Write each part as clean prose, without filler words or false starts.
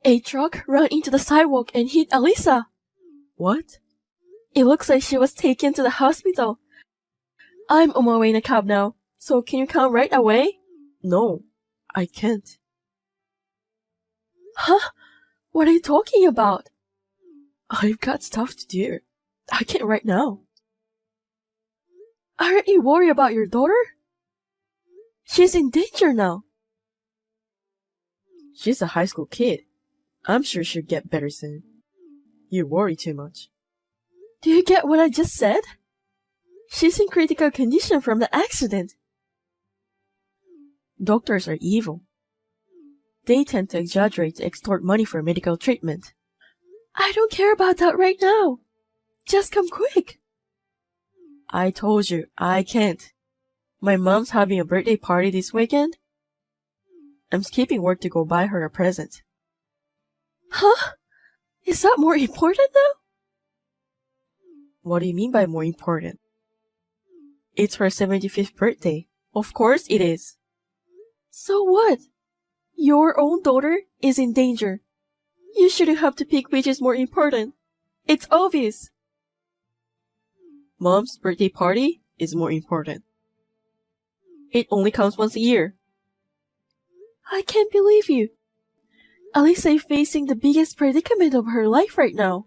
A truck ran into the sidewalk and hit Alyssa. What? It looks like she was taken to the hospital. I'm on my way in a cab now, so can you come right away? No, I can't. Huh? What are you talking about? I've got stuff to do. I can't right now. Aren't you worried about your daughter? She's in danger now. She's a high school kid. I'm sure she'll get better soon. You worry too much. Do you get what I just said? She's in critical condition from the accident. Doctors are evil. They tend to exaggerate to extort money for medical treatment. I don't care about that right now. Just come quick. I told you, I can't. My mom's having a birthday party this weekend. I'm skipping work to go buy her a present. Huh? Is that more important now? What do you mean by more important? It's her 75th birthday. Of course it is. So what? Your own daughter is in danger. You shouldn't have to pick which is more important. It's obvious. Mom's birthday party is more important. It only comes once a year. I can't believe you. Alyssa is facing the biggest predicament of her life right now.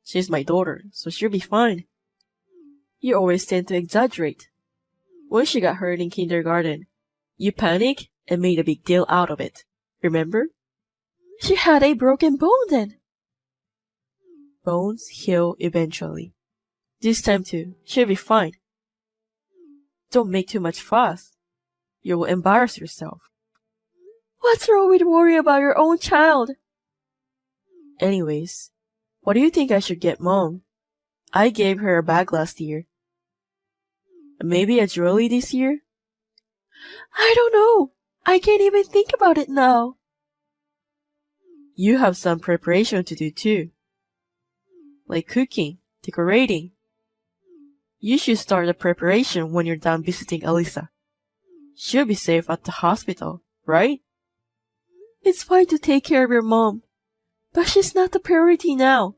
She's my daughter, so she'll be fine. You always tend to exaggerate. When she got hurt in kindergarten, you panicked and made a big deal out of it. Remember? She had a broken bone then. Bones heal eventually. This time too, she'll be fine. Don't make too much fuss. You will embarrass yourself. What's wrong with worrying about your own child? Anyways, what do you think I should get Mom? I gave her a bag last year. Maybe a jewelry this year? I don't know. I can't even think about it now. You have some preparation to do too. Like cooking, decorating. You should start the preparation when you're done visiting Alyssa. She'll be safe at the hospital, right? It's fine to take care of your mom, but she's not the priority now.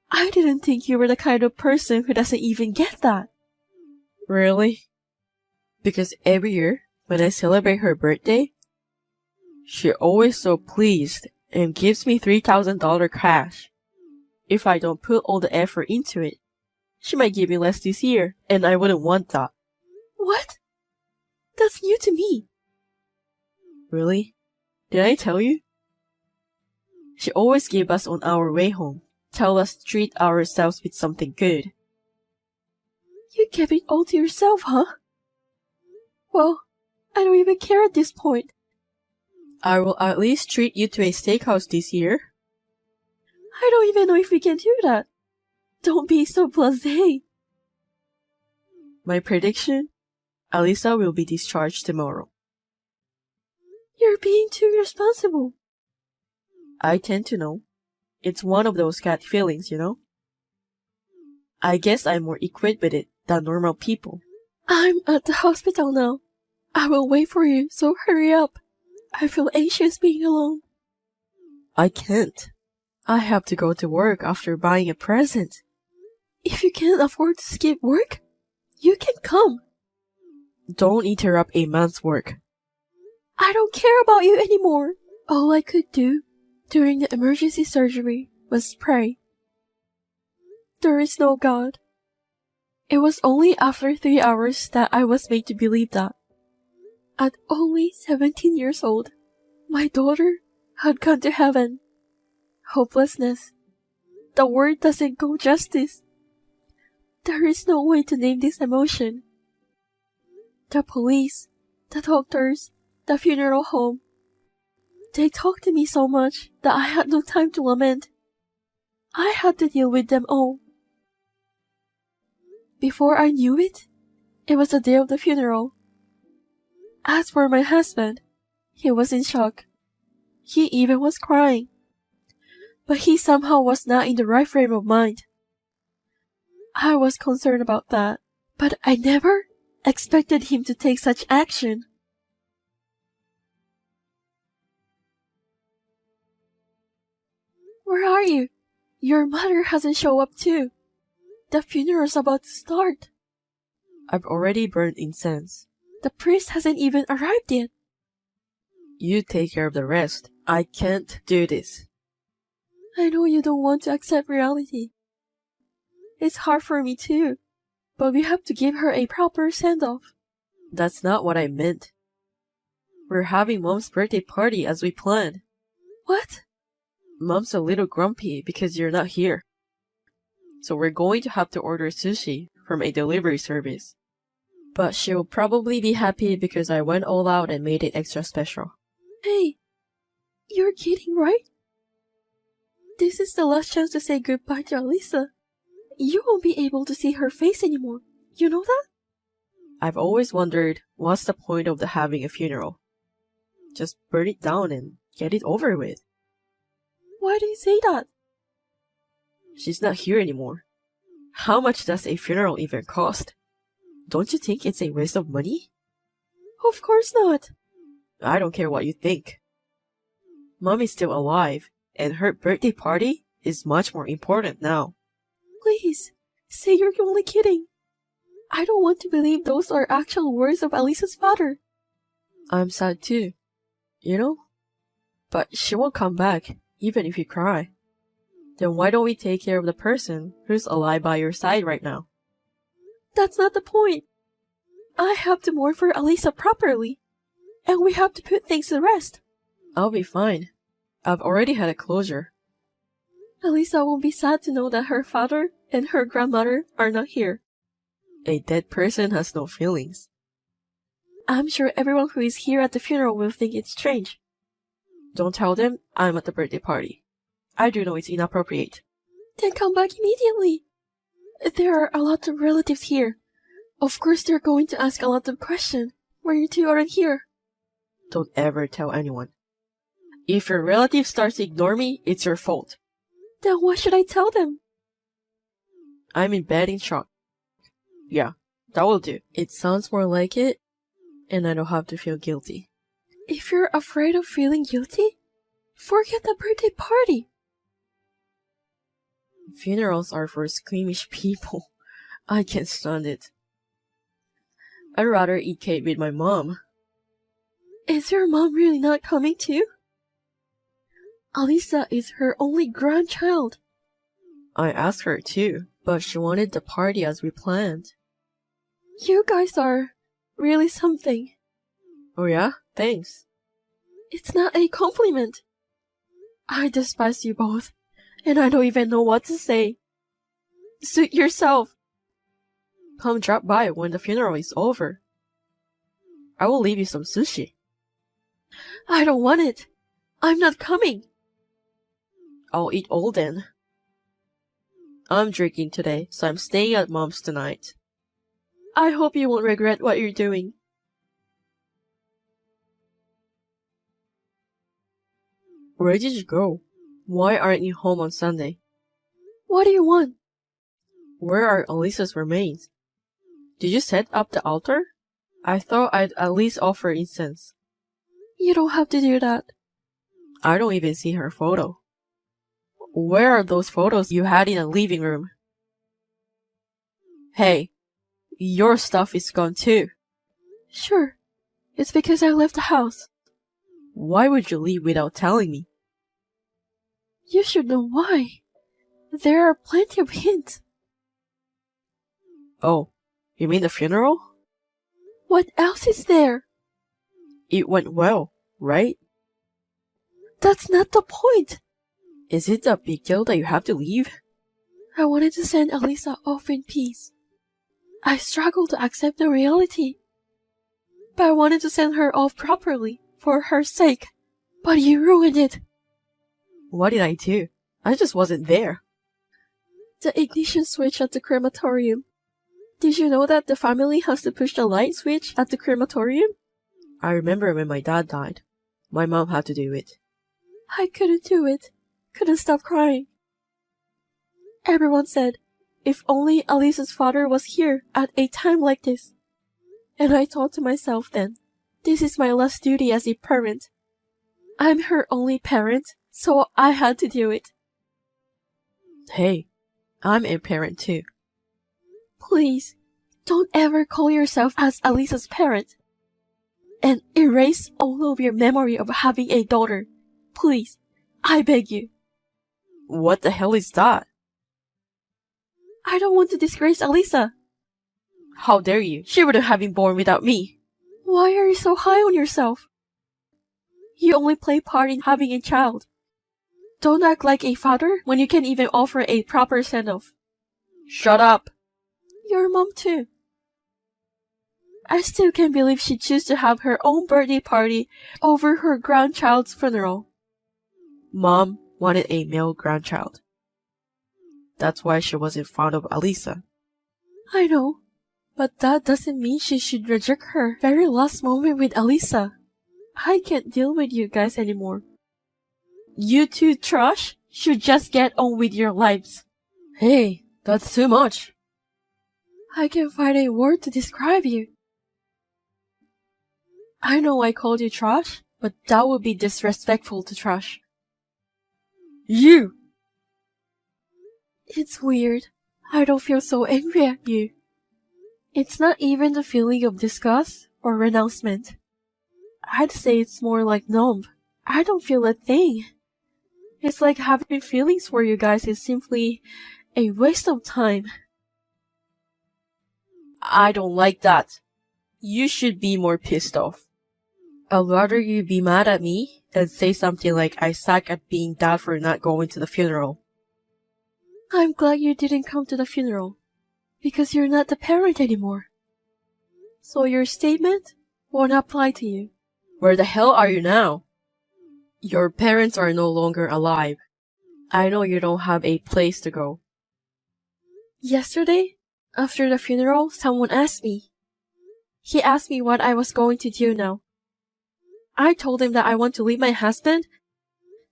I didn't think you were the kind of person who doesn't even get that. Really? Because every year, when I celebrate her birthday, she's always so pleased and gives me $3,000 cash. If I don't put all the effort into it, she might give me less this year, and I wouldn't want that. What? That's new to me. Really? Did I tell you? She always gives us on our way home, tell us to treat ourselves with something good. You gave it all to yourself, huh? Well, I don't even care at this point. I will at least treat you to a steakhouse this year. I don't even know if we can do that. Don't be so blasé. My prediction? Alyssa will be discharged tomorrow. You're being too irresponsible. I tend to know. It's one of those cat feelings, you know? I guess I'm more equipped with it than normal people. I'm at the hospital now. I will wait for you, so hurry up. I feel anxious being alone. I can't. I have to go to work after buying a present. If you can't afford to skip work, you can come. Don't interrupt a man's work. I don't care about you anymore. All I could do during the emergency surgery was pray. There is no God. It was only after 3 hours that I was made to believe that. At only 17 years old, my daughter had gone to heaven. Hopelessness. The word doesn't go justice. There is no way to name this emotion. The police, the doctors, the funeral home. They talked to me so much that I had no time to lament. I had to deal with them all. Before I knew it, it was the day of the funeral. As for my husband, he was in shock. He even was crying. But he somehow was not in the right frame of mind. I was concerned about that, but I never expected him to take such action. Where are you? Your mother hasn't shown up too. The funeral's about to start. I've already burned incense. The priest hasn't even arrived yet. You take care of the rest. I can't do this. I know you don't want to accept reality. It's hard for me too, but we have to give her a proper send-off. That's not what I meant. We're having Mom's birthday party as we planned. What? Mom's a little grumpy because you're not here. So we're going to have to order sushi from a delivery service. But she'll probably be happy because I went all out and made it extra special. Hey, you're kidding, right? This is the last chance to say goodbye to Alisa. You won't be able to see her face anymore. You know that? I've always wondered, what's the point of having a funeral? Just burn it down and get it over with. Why do you say that? She's not here anymore. How much does a funeral even cost? Don't you think it's a waste of money? Of course not. I don't care what you think. Mom is still alive, and her birthday party is much more important now. Please, say you're only kidding. I don't want to believe those are actual words of Alisa's father. I'm sad too, you know? But she won't come back, even if you cry. Then why don't we take care of the person who's alive by your side right now? That's not the point. I have to mourn for Alisa properly, and we have to put things to rest. I'll be fine. I've already had a closure. Alisa won't be sad to know that her father and her grandmother are not here. A dead person has no feelings. I'm sure everyone who is here at the funeral will think it's strange. Don't tell them I'm at the birthday party. I do know it's inappropriate. Then come back immediately. There are a lot of relatives here. Of course they're going to ask a lot of questions when you two aren't here. Don't ever tell anyone. If your relative starts to ignore me, it's your fault. Then what should I tell them? I'm in bed in shock. Yeah, that will do. It sounds more like it, and I don't have to feel guilty. If you're afraid of feeling guilty, forget the birthday party. Funerals are for squeamish people. I can't stand it. I'd rather eat cake with my mom. Is your mom really not coming too? Alisa is her only grandchild. I asked her too, but she wanted the party as we planned. You guys are really something. Oh yeah? Thanks. It's not a compliment. I despise you both, and I don't even know what to say. Suit yourself. Come drop by when the funeral is over. I will leave you some sushi. I don't want it. I'm not coming. I'll eat all then. I'm drinking today, so I'm staying at Mom's tonight. I hope you won't regret what you're doing. Where did you go? Why aren't you home on Sunday? What do you want? Where are Alisa's remains? Did you set up the altar? I thought I'd at least offer incense. You don't have to do that. I don't even see her photo. Where are those photos you had in the living room? Hey, your stuff is gone too. Sure. It's because I left the house. Why would you leave without telling me? You should know why. There are plenty of hints. Oh, you mean the funeral? What else is there? It went well, right? That's not the point. Is it a big deal that you have to leave? I wanted to send Alisa off in peace. I struggled to accept the reality. But I wanted to send her off properly, for her sake. But you ruined it. What did I do? I just wasn't there. The ignition switch at the crematorium. Did you know that the family has to push the light switch at the crematorium? I remember when my dad died. My mom had to do it. I couldn't do it. Couldn't stop crying. Everyone said, if only Alisa's father was here at a time like this. And I thought to myself then, this is my last duty as a parent. I'm her only parent, so I had to do it. Hey, I'm a parent too. Please, don't ever call yourself as Alisa's parent. And erase all of your memory of having a daughter. Please, I beg you. What the hell is that? I don't want to disgrace Alisa. How dare you? She wouldn't have been born without me. Why are you so high on yourself? You only play part in having a child. Don't act like a father when you can't even offer a proper send-off. Shut up. Your mom too. I still can't believe she chose to have her own birthday party over her grandchild's funeral. Mom wanted a male grandchild. That's why she wasn't fond of Alisa. I know, but that doesn't mean she should reject her very last moment with Alisa. I can't deal with you guys anymore. You two trash should just get on with your lives. Hey, that's too much. I can't find a word to describe you. I know I called you trash, but that would be disrespectful to trash. You! It's weird. I don't feel so angry at you. It's not even the feeling of disgust or renouncement. I'd say it's more like numb. I don't feel a thing. It's like having feelings for you guys is simply a waste of time. I don't like that. You should be more pissed off. I'd rather you be mad at me than say something like I suck at being dad for not going to the funeral. I'm glad you didn't come to the funeral, because you're not the parent anymore. So your statement won't apply to you. Where the hell are you now? Your parents are no longer alive. I know you don't have a place to go. Yesterday, after the funeral, someone asked me. He asked me what I was going to do now. I told him that I want to leave my husband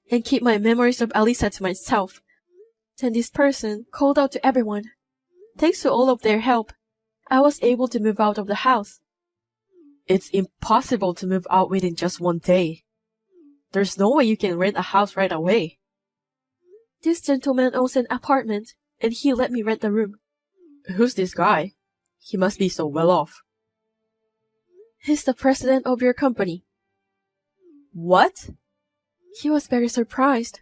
and keep my memories of Alisa to myself. Then this person called out to everyone. Thanks to all of their help, I was able to move out of the house. It's impossible to move out within just one day. There's no way you can rent a house right away. This gentleman owns an apartment, and he let me rent the room. Who's this guy? He must be so well off. He's the president of your company. What? He was very surprised.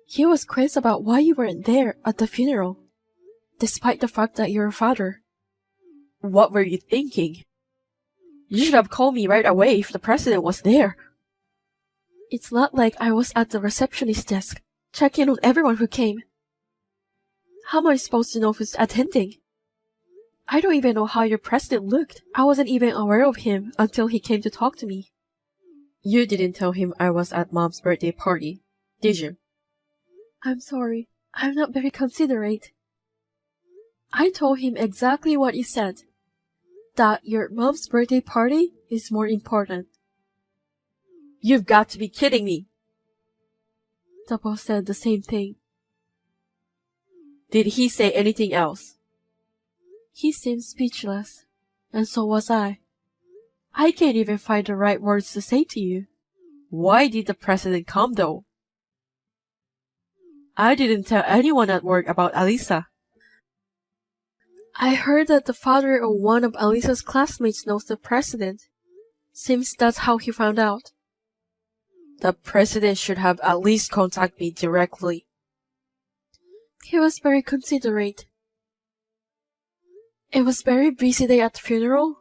He was quizzed about why you weren't there at the funeral, despite the fact that you're a father. What were you thinking? You should have called me right away if the president was there. It's not like I was at the receptionist desk, checking on everyone who came. How am I supposed to know who's attending? I don't even know how your president looked. I wasn't even aware of him until he came to talk to me. You didn't tell him I was at Mom's birthday party, did you? I'm sorry. I'm not very considerate. I told him exactly what you said. That your mom's birthday party is more important. You've got to be kidding me. The boss said the same thing. Did he say anything else? He seemed speechless, and so was I. I can't even find the right words to say to you. Why did the president come though? I didn't tell anyone at work about Alisa. I heard that the father of one of Alisa's classmates knows the president. Seems that's how he found out. The president should have at least contacted me directly. He was very considerate. It was very busy day at the funeral,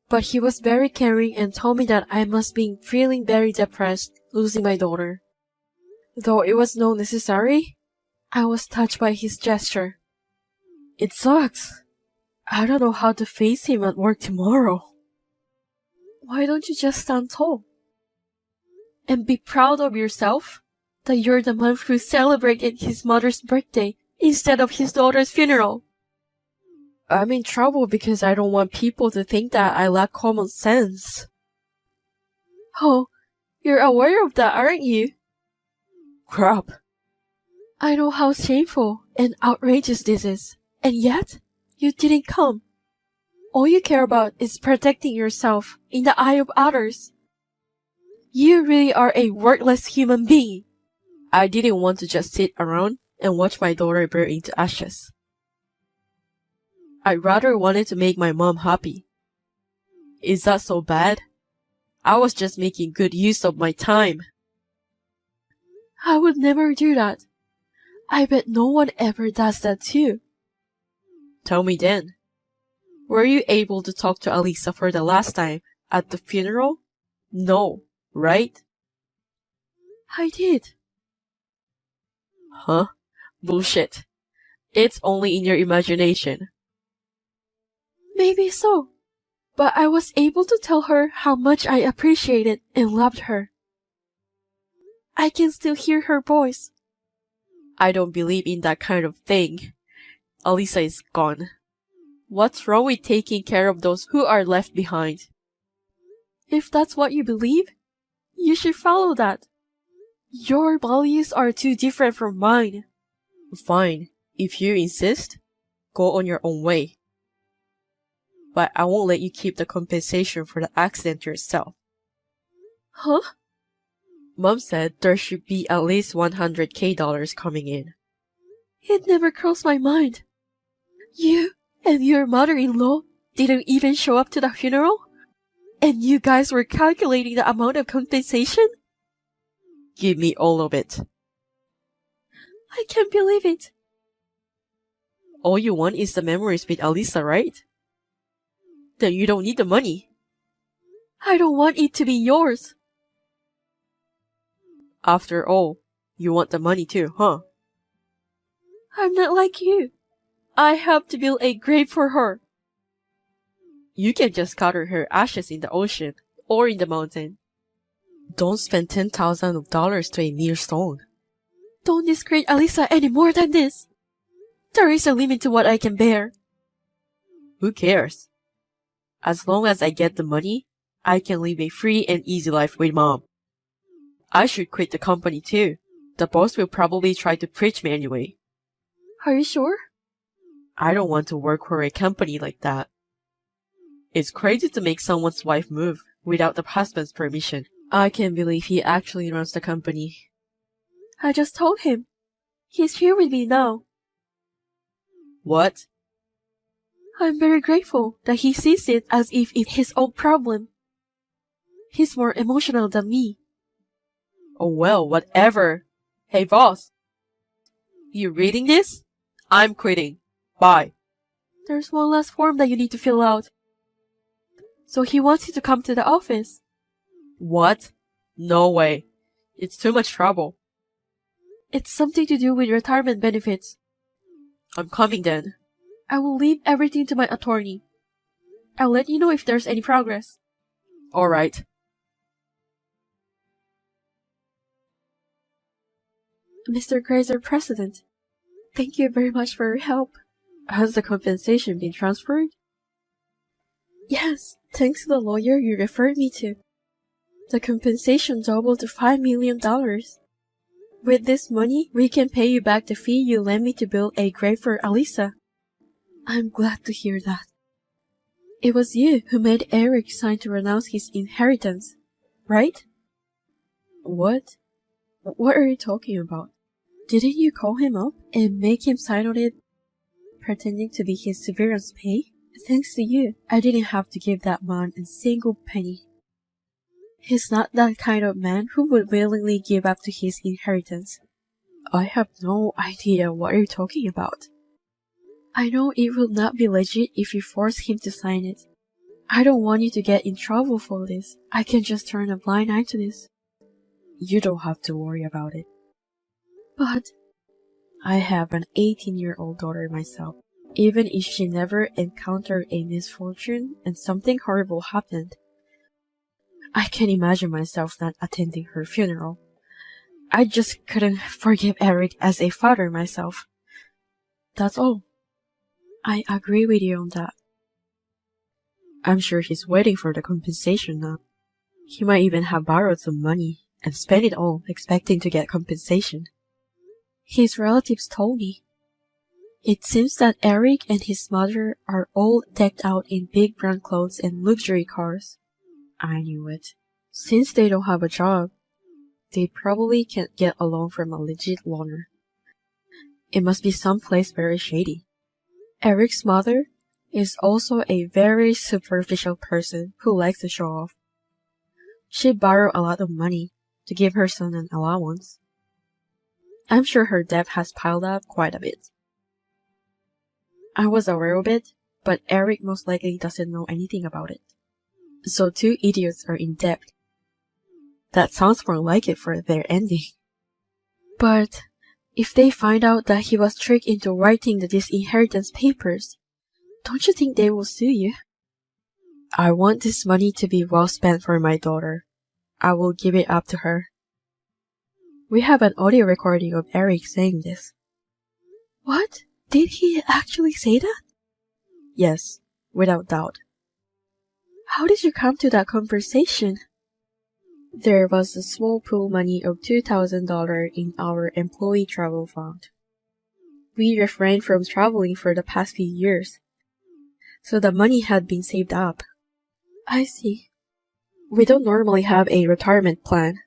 but he was very caring and told me that I must be feeling very depressed losing my daughter. Though it was not necessary, I was touched by his gesture. It sucks. I don't know how to face him at work tomorrow. Why don't you just stand tall? And be proud of yourself that you're the man who celebrated his mother's birthday instead of his daughter's funeral. I'm in trouble because I don't want people to think that I lack common sense. Oh, you're aware of that, aren't you? Crap. I know how shameful and outrageous this is, and yet you didn't come. All you care about is protecting yourself in the eye of others. You really are a worthless human being. I didn't want to just sit around and watch my daughter burn into ashes. I rather wanted to make my mom happy. Is that so bad? I was just making good use of my time. I would never do that. I bet no one ever does that too. Tell me then. Were you able to talk to Alisa for the last time at the funeral? No, right? I did. Huh? Bullshit. It's only in your imagination. Maybe so. But I was able to tell her how much I appreciated and loved her. I can still hear her voice. I don't believe in that kind of thing. Alisa is gone. What's wrong with taking care of those who are left behind? If that's what you believe, you should follow that. Your values are too different from mine. Fine, if you insist, go on your own way. But I won't let you keep the compensation for the accident yourself. Huh? Mom said there should be at least $100K coming in. It never crossed my mind. You and your mother-in-law didn't even show up to the funeral? And you guys were calculating the amount of compensation? Give me all of it. I can't believe it. All you want is the memories with Alisa, right? Then you don't need the money. I don't want it to be yours. After all, you want the money too, huh? I'm not like you. I have to build a grave for her. You can just scatter her ashes in the ocean or in the mountain. Don't spend $10,000 to a mere stone. Don't discredit Alisa any more than this. There is a limit to what I can bear. Who cares? As long as I get the money, I can live a free and easy life with Mom. I should quit the company too. The boss will probably try to preach me anyway. Are you sure? I don't want to work for a company like that. It's crazy to make someone's wife move without the husband's permission. I can't believe he actually runs the company. I just told him. He's here with me now. What? I'm very grateful that he sees it as if it's his own problem. He's more emotional than me. Oh well, whatever. Hey boss. You reading this? I'm quitting. Bye. There's one last form that you need to fill out. So he wants you to come to the office. What? No way. It's too much trouble. It's something to do with retirement benefits. I'm coming then. I will leave everything to my attorney. I'll let you know if there's any progress. Alright. Mr. Kaiser, President, thank you very much for your help. Has the compensation been transferred? Yes, thanks to the lawyer you referred me to. The compensation doubled to $5 million. With this money, we can pay you back the fee you lent me to build a grave for Alisa. I'm glad to hear that. It was you who made Eric sign to renounce his inheritance, right? What? What are you talking about? Didn't you call him up and make him sign on it, pretending to be his severance pay? Thanks to you, I didn't have to give that man a single penny. He's not that kind of man who would willingly give up to his inheritance. I have no idea what you're talking about. I know it will not be legit if you force him to sign it. I don't want you to get in trouble for this. I can just turn a blind eye to this. You don't have to worry about it. But I have an 18-year-old daughter myself. Even if she never encountered a misfortune and something horrible happened, I can imagine myself not attending her funeral. I just couldn't forgive Eric as a father myself. That's all. I agree with you on that. I'm sure he's waiting for the compensation now. He might even have borrowed some money and spent it all expecting to get compensation. His relatives told me. It seems that Eric and his mother are all decked out in big brand clothes and luxury cars. I knew it. Since they don't have a job, They probably can't get a loan from a legit loaner. It must be someplace very shady. Eric's mother is also a very superficial person who likes to show off. She borrowed a lot of money to give her son an allowance. I'm sure her debt has piled up quite a bit. I was aware of it, but Eric most likely doesn't know anything about it. So two idiots are in debt. That sounds more like it for their ending. But if they find out that he was tricked into writing the disinheritance papers, don't you think they will sue you? I want this money to be well spent for my daughter. I will give it up to her. We have an audio recording of Eric saying this. What? Did he actually say that? Yes, without doubt. How did you come to that conversation? There was a small pool money of $2,000 in our employee travel fund. We refrained from traveling for the past few years, so the money had been saved up. I see. We don't normally have a retirement plan,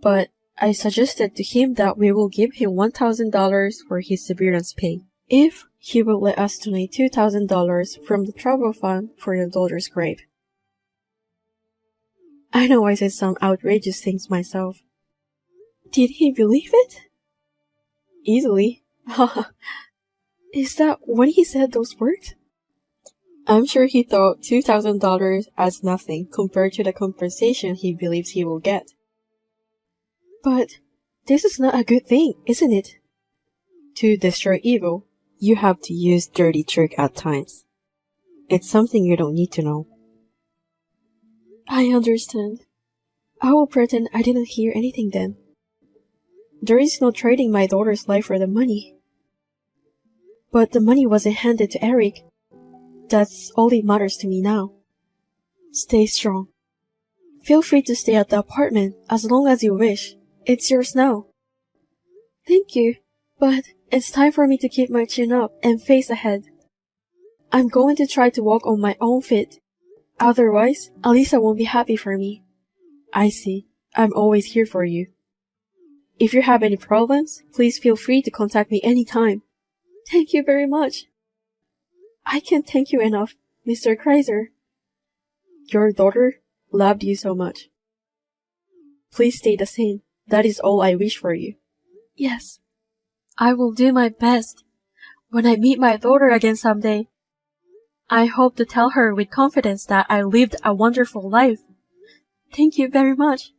but I suggested to him that we will give him $1,000 for his severance pay, if he will let us donate $2,000 from the travel fund for your daughter's grave. I know I said some outrageous things myself. Did he believe it? Easily. Is that when he said those words? I'm sure he thought $2,000 as nothing compared to the compensation he believes he will get. But this is not a good thing, isn't it? To destroy evil, you have to use dirty trick at times. It's something you don't need to know. I understand. I will pretend I didn't hear anything then. There is no trading my daughter's life for the money. But the money wasn't handed to Eric. That's all that matters to me now. Stay strong. Feel free to stay at the apartment as long as you wish. It's yours now. Thank you, but it's time for me to keep my chin up and face ahead. I'm going to try to walk on my own feet. Otherwise, Alisa won't be happy for me. I see. I'm always here for you. If you have any problems, please feel free to contact me anytime. Thank you very much. I can't thank you enough, Mr. Kreiser. Your daughter loved you so much. Please stay the same. That is all I wish for you. Yes. I will do my best. When I meet my daughter again someday, I hope to tell her with confidence that I lived a wonderful life. Thank you very much.